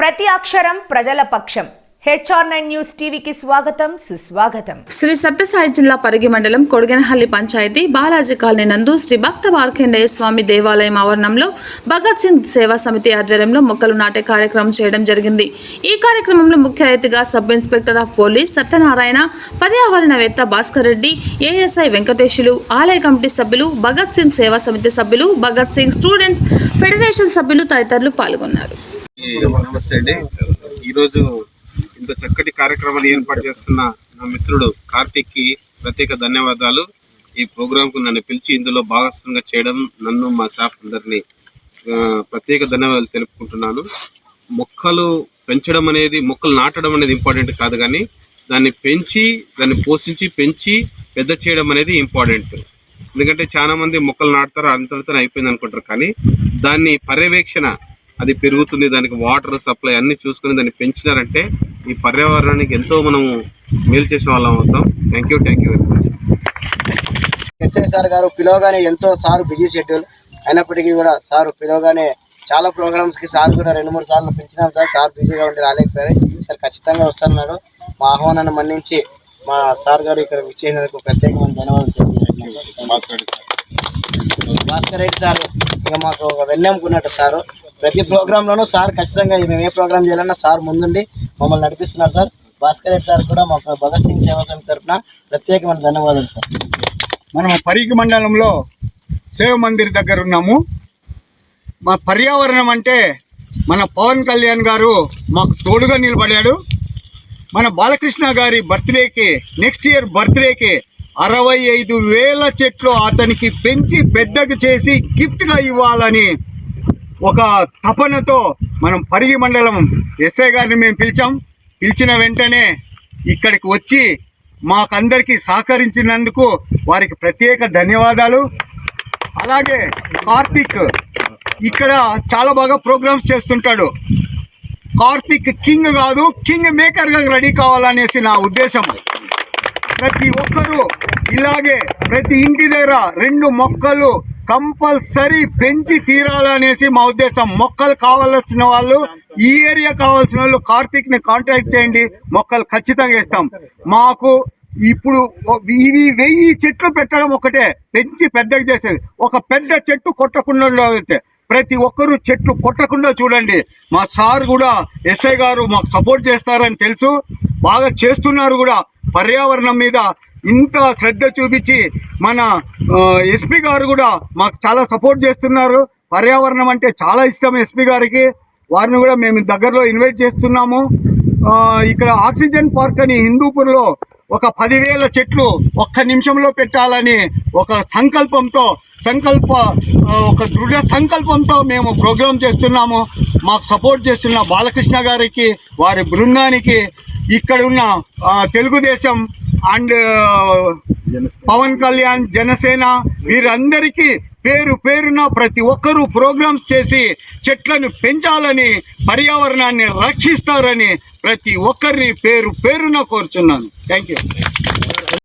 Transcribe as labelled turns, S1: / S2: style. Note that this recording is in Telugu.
S1: ప్రతి అక్షరం ప్రజల పక్షం. HR9 న్యూస్ టీవీకి స్వాగతం, సుస్వాగతం.
S2: శ్రీ సత్యసాయి జిల్లా పరిగి మండలం కొడగనహల్లి పంచాయతీ బాలాజీ కాలనీ నందు శ్రీ భక్త మార్కండేయ స్వామి దేవాలయం ఆవరణంలో భగత్ సింగ్ సేవా సమితి ఆధ్వర్యంలో మొక్కలు నాటే కార్యక్రమం చేయడం జరిగింది. ఈ కార్యక్రమంలో ముఖ్య అతిథిగా sub inspector of police Satyanarayana, పర్యావరణవేత్త భాస్కర్ రెడ్డి, ASI వెంకటేశులు, ఆలయ కమిటీ సభ్యులు, భగత్ సింగ్ సేవా సమితి సభ్యులు, భగత్ సింగ్ స్టూడెంట్స్ ఫెడరేషన్ సభ్యులు తదితరులు పాల్గొన్నారు.
S3: నమస్తే అండి. ఈరోజు ఇంత చక్కటి కార్యక్రమాన్ని ఏర్పాటు చేస్తున్న నా మిత్రుడు కార్తిక్కి ప్రత్యేక ధన్యవాదాలు. ఈ ప్రోగ్రాంకు నన్ను పిలిచి ఇందులో భాగస్వామ్యంగా చేయడం, నన్ను మా స్టాఫ్ అందరినీ ప్రత్యేక ధన్యవాదాలు తెలుపుకుంటున్నాను. మొక్కలు పెంచడం అనేది, మొక్కలు నాటడం అనేది ఇంపార్టెంట్ కాదు, కానీ దాన్ని పెంచి, దాన్ని పోషించి, పెంచి పెద్ద చేయడం అనేది ఇంపార్టెంట్. ఎందుకంటే చాలా మంది మొక్కలు నాటుతారు, అంతటితో అయిపోయింది అనుకుంటారు, కానీ దాన్ని పర్యవేక్షణ, అది పెరుగుతుంది, దానికి వాటర్ సప్లై అన్ని చూసుకుని దాన్ని పెంచినారంటే ఈ పర్యావరణానికి ఎంతో మనము మేలు చేసిన వాళ్ళం అవుతాం. Thank you very much.
S4: SI sir గారు పిలవగానే, ఎంతో సార్ బిజీ షెడ్యూల్ అయినప్పటికీ కూడా సార్ పిలవగానే చాలా ప్రోగ్రామ్స్కి సార్ కూడా 2-3 సార్లు పిలిచినాం సార్ బిజీగా ఉండి రాలేకపోయారు. సార్ ఖచ్చితంగా వస్తున్నారు. మా ఆహ్వానాన్ని మన్నించి మా సార్ గారు ఇక్కడ విచ్చేసినందుకు ప్రత్యేకమైన ధన్యవాదాలు తెలుపుతున్నాను. భాస్కర్ రెడ్డి సార్ ఇక మాకు ఒక వెన్నెముకున్నట్టు సారు. ప్రతి ప్రోగ్రాంలోనూ సార్ ఖచ్చితంగా మేము ఏ ప్రోగ్రామ్ చేయాలన్నా సార్ ముందుండి మమ్మల్ని నడిపిస్తున్నారు సార్. భాస్కర్ రెడ్డి సార్ కూడా మా భగత్ సింగ్ సేవా సమితి తరఫున ప్రత్యేకమైన ధన్యవాదాలు సార్.
S5: మనం పరిగి మండలంలో శివ మందిర్ దగ్గర ఉన్నాము. మా పర్యావరణం అంటే మన పవన్ కళ్యాణ్ గారు మాకు తోడుగా నిలబడాడు. మన బాలకృష్ణ గారి బర్త్డేకి, నెక్స్ట్ ఇయర్ బర్త్డేకి 65,000 చెట్లు అతనికి పెంచి పెద్దగా చేసి గిఫ్ట్గా ఇవ్వాలని ఒక తపనతో మనం పరిగి మండలం ఎస్ఐ గారిని మేము పిలిచిన వెంటనే ఇక్కడికి వచ్చి మాకందరికీ సహకరించినందుకు వారికి ప్రత్యేక ధన్యవాదాలు. అలాగే కార్తిక్ ఇక్కడ చాలా బాగా ప్రోగ్రామ్స్ చేస్తుంటాడు. కార్తిక్ కింగ్ కాదు, కింగ్ మేకర్గా రెడీ కావాలనేసి నా ఉద్దేశం. ప్రతి ఒక్కరూ ఇలాగే ప్రతి ఇంటి దగ్గర 2 మొక్కలు కంపల్సరీ పెంచి తీరాలనేసి మా ఉద్దేశం. మొక్కలు కావాల్సిన వాళ్ళు, ఈ ఏరియా కావాల్సిన వాళ్ళు కార్తిక్ని కాంటాక్ట్ చేయండి, మొక్కలు ఖచ్చితంగా ఇస్తాం. మాకు ఇప్పుడు ఇవి 1000 చెట్లు పెట్టడం ఒకటే, పెంచి పెద్దగా చేసేది. ఒక పెద్ద చెట్టు కొట్టకుండా ప్రతి ఒక్కరూ చెట్లు కొట్టకుండా చూడండి. మా సార్ కూడా, ఎస్ఐ గారు మాకు సపోర్ట్ చేస్తారని తెలుసు, బాగా చేస్తున్నారు కూడా. పర్యావరణం మీద ఇంత శ్రద్ధ చూపించి మన SP గారు కూడా మాకు చాలా సపోర్ట్ చేస్తున్నారు. పర్యావరణం అంటే చాలా ఇష్టం SP గారికి. వారిని కూడా మేము దగ్గరలో ఇన్వైట్ చేస్తున్నాము. ఇక్కడ ఆక్సిజన్ పార్క్ అని హిందూపూర్లో ఒక 10,000 చెట్లు 1 నిమిషంలో పెట్టాలని ఒక ఒక దృఢ సంకల్పంతో మేము ప్రోగ్రాం చేస్తున్నాము. మాకు సపోర్ట్ చేస్తున్న బాలకృష్ణ గారికి, వారి బృందానికి, ఇక్కడ ఉన్న తెలుగుదేశం అండ్ పవన్ కళ్యాణ్, జనసేన, వీరందరికీ పేరున ప్రతి ఒక్కరూ ప్రోగ్రామ్స్ చేసి చెట్లను పెంచాలని, పర్యావరణాన్ని రక్షిస్తారని ప్రతి ఒక్కరిని పేరున కోరుచున్నాను. Thank you.